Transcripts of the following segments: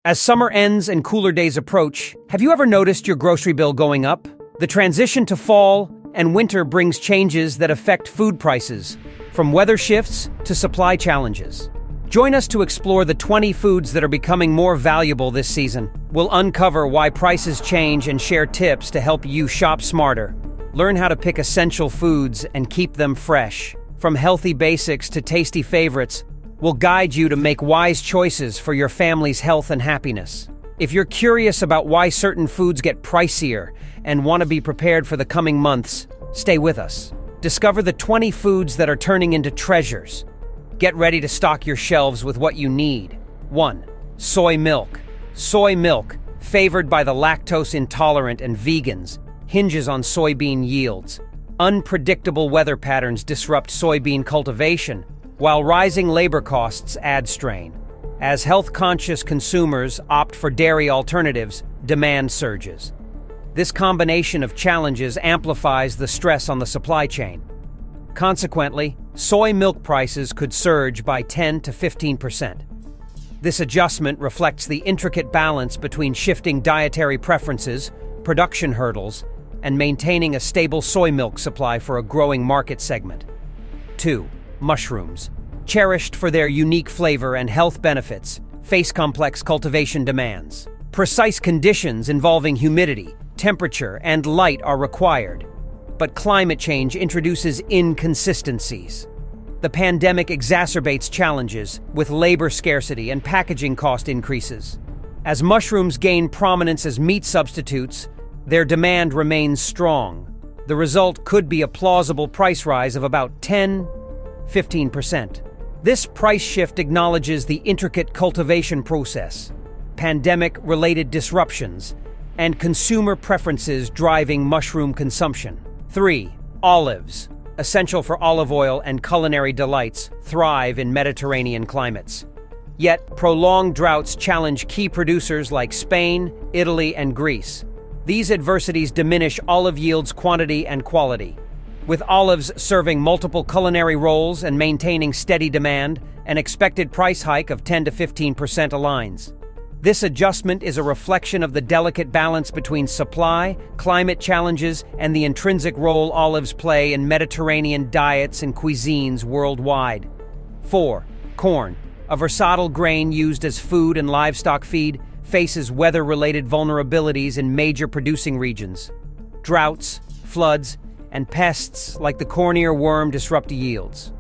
As summer ends and cooler days approach, have you ever noticed your grocery bill going up? The transition to fall and winter brings changes that affect food prices, from weather shifts to supply challenges. Join us to explore the 20 foods that are becoming more valuable this season. We'll uncover why prices change and share tips to help you shop smarter. Learn how to pick essential foods and keep them fresh. From healthy basics to tasty favorites, we'll guide you to make wise choices for your family's health and happiness. If you're curious about why certain foods get pricier and want to be prepared for the coming months, stay with us. Discover the 20 foods that are turning into treasures. Get ready to stock your shelves with what you need. 1. Soy milk. Soy milk, favored by the lactose intolerant and vegans, hinges on soybean yields. Unpredictable weather patterns disrupt soybean cultivation, while rising labor costs add strain. As health-conscious consumers opt for dairy alternatives, demand surges. This combination of challenges amplifies the stress on the supply chain. Consequently, soy milk prices could surge by 10 to 15%. This adjustment reflects the intricate balance between shifting dietary preferences, production hurdles, and maintaining a stable soy milk supply for a growing market segment. 2. Mushrooms. Cherished for their unique flavor and health benefits, face complex cultivation demands. Precise conditions involving humidity, temperature, and light are required, but climate change introduces inconsistencies. The pandemic exacerbates challenges with labor scarcity and packaging cost increases. As mushrooms gain prominence as meat substitutes, their demand remains strong. The result could be a plausible price rise of about 10–15%. This price shift acknowledges the intricate cultivation process, pandemic-related disruptions, and consumer preferences driving mushroom consumption. 3. Olives. Essential for olive oil and culinary delights, thrive in Mediterranean climates. Yet, prolonged droughts challenge key producers like Spain, Italy, and Greece. These adversities diminish olive yields' quantity and quality. With olives serving multiple culinary roles and maintaining steady demand, an expected price hike of 10 to 15% aligns. This adjustment is a reflection of the delicate balance between supply, climate challenges, and the intrinsic role olives play in Mediterranean diets and cuisines worldwide. 4. Corn. A versatile grain used as food and livestock feed, faces weather-related vulnerabilities in major producing regions. Droughts, floods, and pests like the corn earworm disrupt yields.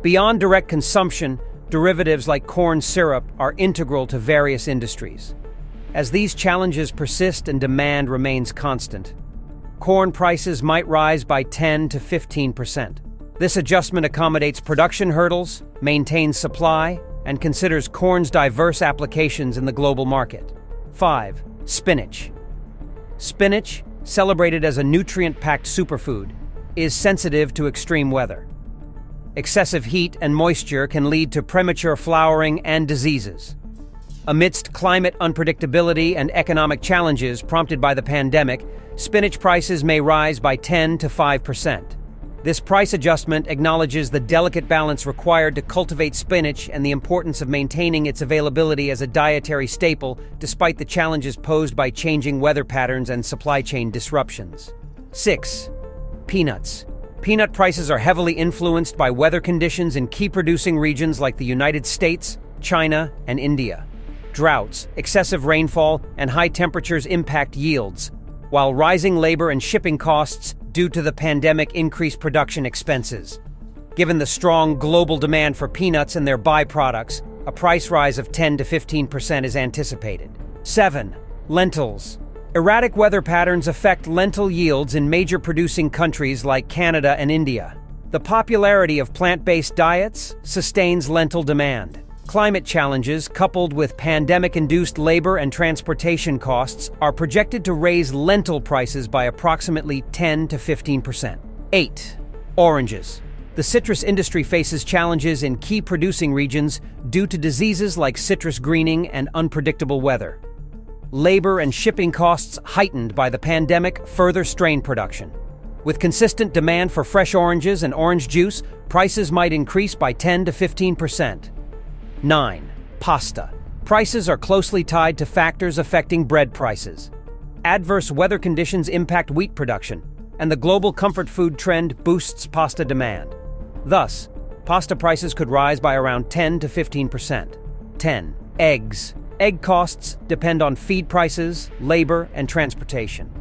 Beyond direct consumption, derivatives like corn syrup are integral to various industries. As these challenges persist and demand remains constant, corn prices might rise by 10 to 15%. This adjustment accommodates production hurdles, maintains supply, and considers corn's diverse applications in the global market. 5. Spinach. Spinach, celebrated as a nutrient-packed superfood, is sensitive to extreme weather. Excessive heat and moisture can lead to premature flowering and diseases. Amidst climate unpredictability and economic challenges prompted by the pandemic, spinach prices may rise by 10 to 5%. This price adjustment acknowledges the delicate balance required to cultivate spinach and the importance of maintaining its availability as a dietary staple despite the challenges posed by changing weather patterns and supply chain disruptions. 6. Peanuts. Peanut prices are heavily influenced by weather conditions in key producing regions like the United States, China, and India. Droughts, excessive rainfall, and high temperatures impact yields, while rising labor and shipping costs due to the pandemic increase production expenses. Given the strong global demand for peanuts and their byproducts, a price rise of 10 to 15% is anticipated. 7. Lentils. Erratic weather patterns affect lentil yields in major producing countries like Canada and India. The popularity of plant-based diets sustains lentil demand. Climate challenges, coupled with pandemic-induced labor and transportation costs, are projected to raise lentil prices by approximately 10 to 15%. 8. Oranges. The citrus industry faces challenges in key producing regions due to diseases like citrus greening and unpredictable weather. Labor and shipping costs heightened by the pandemic further strain production. With consistent demand for fresh oranges and orange juice, prices might increase by 10 to 15%. 9. Pasta. Prices are closely tied to factors affecting bread prices. Adverse weather conditions impact wheat production, and the global comfort food trend boosts pasta demand. Thus, pasta prices could rise by around 10 to 15%. 10. Eggs. Egg costs depend on feed prices, labor, and transportation.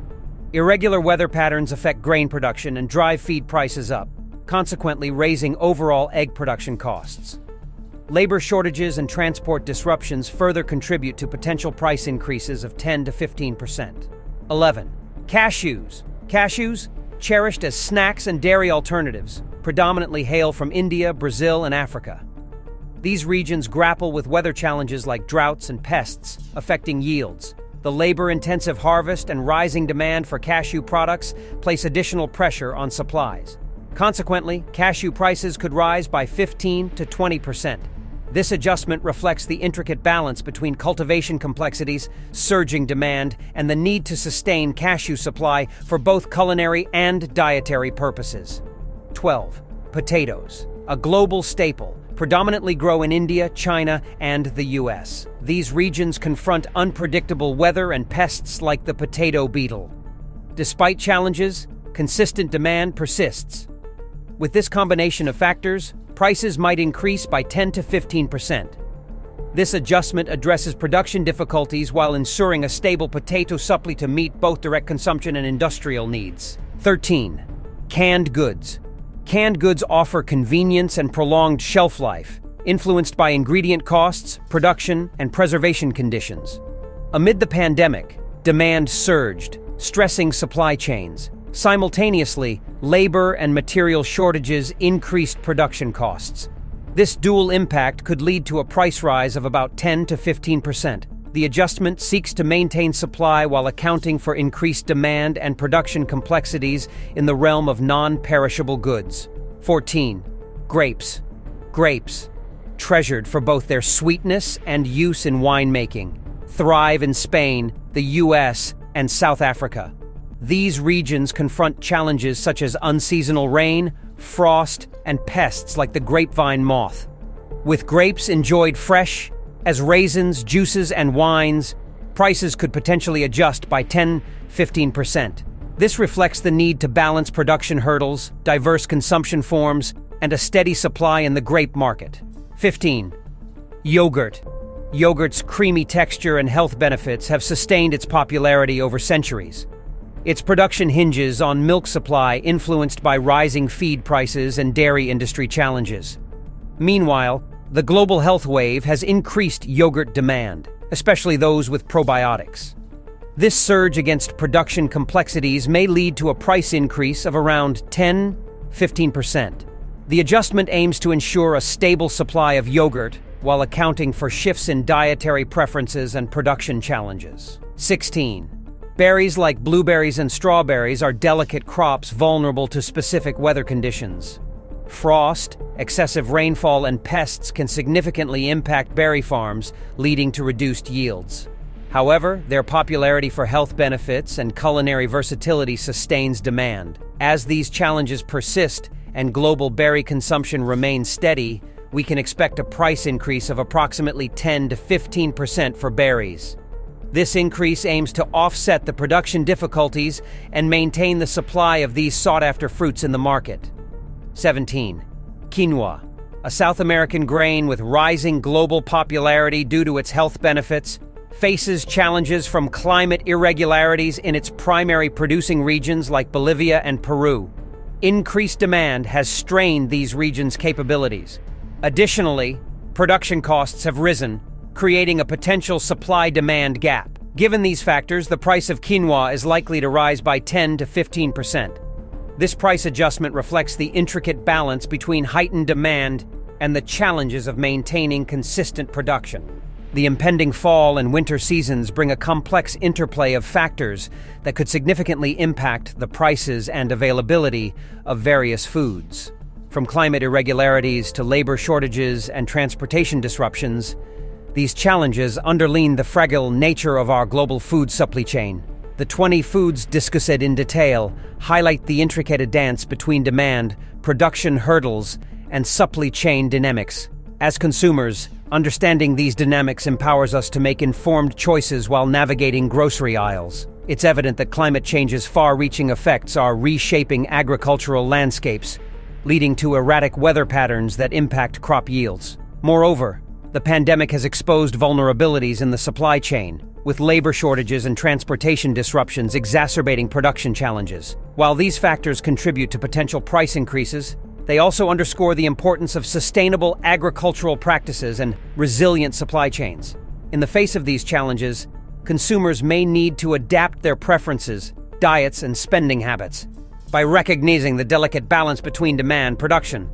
Irregular weather patterns affect grain production and drive feed prices up, consequently raising overall egg production costs. Labor shortages and transport disruptions further contribute to potential price increases of 10 to 15%. 11. Cashews. Cashews, cherished as snacks and dairy alternatives, predominantly hail from India, Brazil, and Africa. These regions grapple with weather challenges like droughts and pests, affecting yields. The labor-intensive harvest and rising demand for cashew products place additional pressure on supplies. Consequently, cashew prices could rise by 15 to 20%. This adjustment reflects the intricate balance between cultivation complexities, surging demand, and the need to sustain cashew supply for both culinary and dietary purposes. 12. Potatoes, a global staple, predominantly grow in India, China, and the US. These regions confront unpredictable weather and pests like the potato beetle. Despite challenges, consistent demand persists. With this combination of factors, prices might increase by 10 to 15%. This adjustment addresses production difficulties while ensuring a stable potato supply to meet both direct consumption and industrial needs. 13. Canned goods. Canned goods offer convenience and prolonged shelf life, influenced by ingredient costs, production, and preservation conditions. Amid the pandemic, demand surged, stressing supply chains. Simultaneously, labor and material shortages increased production costs. This dual impact could lead to a price rise of about 10 to 15%. The adjustment seeks to maintain supply while accounting for increased demand and production complexities in the realm of non-perishable goods. 14. Grapes. Grapes, treasured for both their sweetness and use in winemaking, thrive in Spain, the US, and South Africa. These regions confront challenges such as unseasonal rain, frost, and pests like the grapevine moth. With grapes enjoyed fresh, as raisins, juices, and wines, prices could potentially adjust by 10–15%. This reflects the need to balance production hurdles, diverse consumption forms, and a steady supply in the grape market. 15. Yogurt. Yogurt's creamy texture and health benefits have sustained its popularity over centuries. Its production hinges on milk supply influenced by rising feed prices and dairy industry challenges. Meanwhile, the global health wave has increased yogurt demand, especially those with probiotics. This surge against production complexities may lead to a price increase of around 10–15%. The adjustment aims to ensure a stable supply of yogurt while accounting for shifts in dietary preferences and production challenges. 16. Berries like blueberries and strawberries are delicate crops vulnerable to specific weather conditions. Frost, excessive rainfall, and pests can significantly impact berry farms, leading to reduced yields. However, their popularity for health benefits and culinary versatility sustains demand. As these challenges persist and global berry consumption remains steady, we can expect a price increase of approximately 10 to 15% for berries. This increase aims to offset the production difficulties and maintain the supply of these sought-after fruits in the market. 17. Quinoa, a South American grain with rising global popularity due to its health benefits, faces challenges from climate irregularities in its primary producing regions like Bolivia and Peru. Increased demand has strained these regions' capabilities. Additionally, production costs have risen, creating a potential supply-demand gap. Given these factors, the price of quinoa is likely to rise by 10 to 15%. This price adjustment reflects the intricate balance between heightened demand and the challenges of maintaining consistent production. The impending fall and winter seasons bring a complex interplay of factors that could significantly impact the prices and availability of various foods. From climate irregularities to labor shortages and transportation disruptions, these challenges underline the fragile nature of our global food supply chain. The 20 foods discussed in detail highlight the intricate dance between demand, production hurdles, and supply chain dynamics. As consumers, Understanding these dynamics empowers us to make informed choices while navigating grocery aisles. It's evident that climate change's far-reaching effects are reshaping agricultural landscapes, leading to erratic weather patterns that impact crop yields. Moreover, the pandemic has exposed vulnerabilities in the supply chain, with labor shortages and transportation disruptions exacerbating production challenges. While these factors contribute to potential price increases, they also underscore the importance of sustainable agricultural practices and resilient supply chains. In the face of these challenges, consumers may need to adapt their preferences, diets, and spending habits. By recognizing the delicate balance between demand, production,